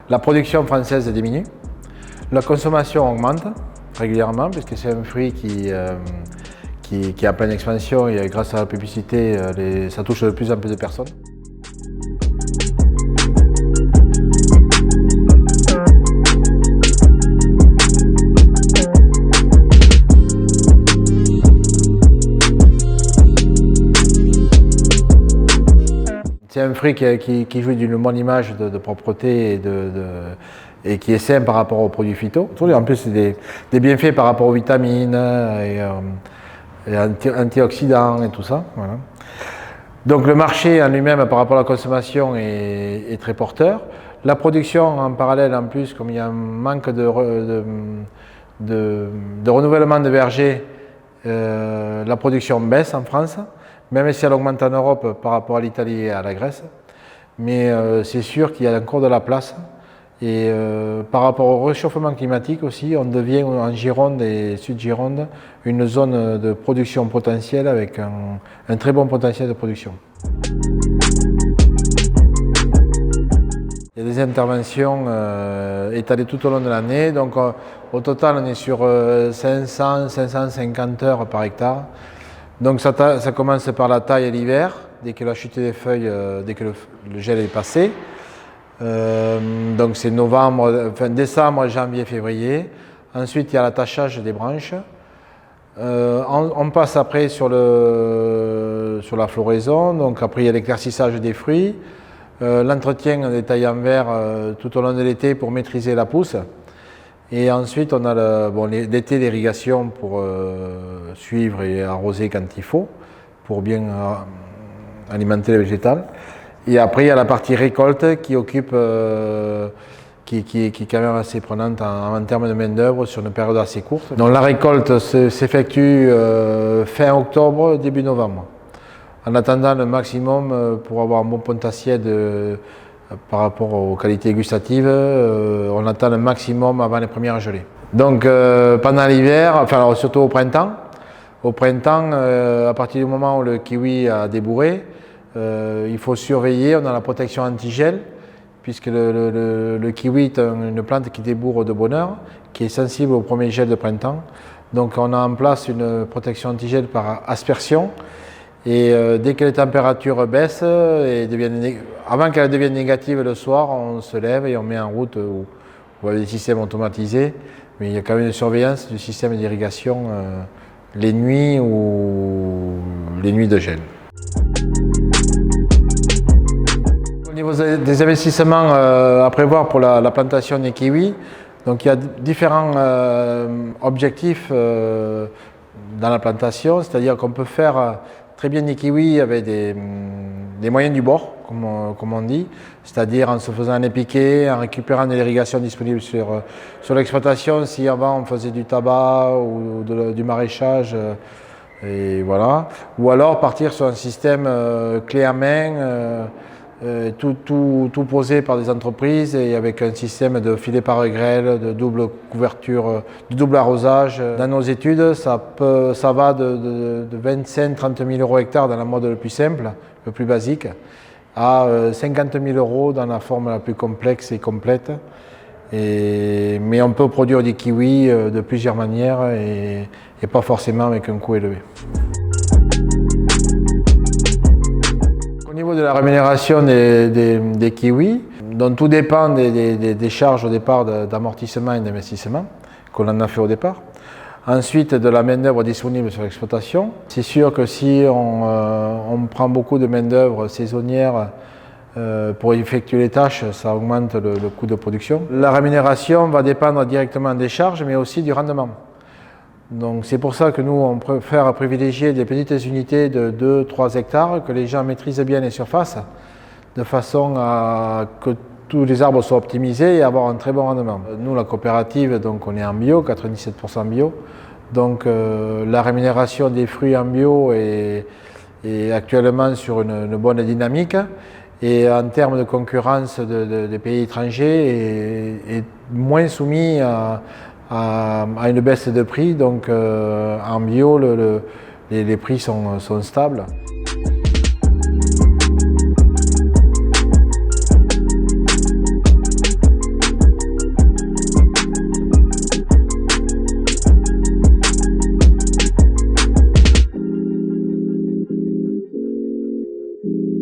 La production française diminue, la consommation augmente régulièrement puisque c'est un fruit qui est en pleine expansion et grâce à la publicité, ça touche de plus en plus de personnes. C'est un fruit qui jouit d'une bonne image de propreté et qui est sain par rapport aux produits phyto. En plus, c'est des bienfaits par rapport aux vitamines et antioxydants et tout ça. Voilà. Donc le marché en lui-même par rapport à la consommation est très porteur. La production en parallèle, en plus, comme il y a un manque de renouvellement de vergers, la production baisse en France. Même si elle augmente en Europe par rapport à l'Italie et à la Grèce. Mais c'est sûr qu'il y a encore de la place. Et par rapport au réchauffement climatique aussi, on devient en Gironde et Sud-Gironde une zone de production potentielle avec un très bon potentiel de production. Il y a des interventions étalées tout au long de l'année. Donc au total, on est sur 500-550 heures par hectare. Donc ça commence par la taille l'hiver, dès que la chute des feuilles, dès que le gel est passé. Donc c'est décembre, janvier, février. Ensuite il y a l'attachage des branches. On passe après sur la floraison, donc après il y a l'éclaircissage des fruits, l'entretien des tailles en verre tout au long de l'été pour maîtriser la pousse. Et ensuite, on a l'été l'irrigation pour suivre et arroser quand il faut, pour bien alimenter le végétal. Et après, il y a la partie récolte qui occupe, qui est quand même assez prenante en termes de main-d'œuvre sur une période assez courte. Donc la récolte s'effectue fin octobre, début novembre. En attendant le maximum pour avoir un bon potentiel par rapport aux qualités gustatives, on attend le maximum avant les premières gelées. Donc pendant l'hiver, enfin surtout au printemps, à partir du moment où le kiwi a débourré, il faut surveiller, on a la protection anti-gel, puisque le kiwi est une plante qui débourre de bonne heure, qui est sensible au premier gel de printemps. Donc on a en place une protection anti-gel par aspersion. Et dès que les températures baissent, avant qu'elles deviennent négatives le soir, on se lève et on met en route des systèmes automatisés. Mais il y a quand même une surveillance du système d'irrigation les nuits ou les nuits de gel. Au niveau des investissements à prévoir pour la plantation des kiwis, donc il y a différents objectifs dans la plantation, c'est-à-dire qu'on peut faire très bien des kiwis avec des moyens du bord, comme on dit, c'est-à-dire en se faisant les piquets, en récupérant de l'irrigation disponible sur l'exploitation, si avant on faisait du tabac ou du maraîchage, et voilà. Ou alors partir sur un système clé en main, tout posé par des entreprises et avec un système de filet par grêle, de double couverture, de double arrosage. Dans nos études, ça va de 25-30 000 euros hectare dans la mode le plus simple, le plus basique, à 50 000 euros dans la forme la plus complexe et complète. Mais on peut produire des kiwis de plusieurs manières et pas forcément avec un coût élevé. Au niveau de la rémunération des kiwis, donc tout dépend des charges au départ d'amortissement et d'investissement qu'on en a fait au départ. Ensuite, de la main-d'œuvre disponible sur l'exploitation. C'est sûr que si on prend beaucoup de main-d'œuvre saisonnière pour effectuer les tâches, ça augmente le coût de production. La rémunération va dépendre directement des charges, mais aussi du rendement. Donc c'est pour ça que nous, on préfère privilégier des petites unités de 2-3 hectares, que les gens maîtrisent bien les surfaces, de façon à que tous les arbres soient optimisés et avoir un très bon rendement. Nous, la coopérative, donc on est en bio, 97% bio. Donc la rémunération des fruits en bio est actuellement sur une bonne dynamique. Et en termes de concurrence des pays étrangers, est moins soumis à une baisse de prix, donc en bio les prix sont stables. Thank you.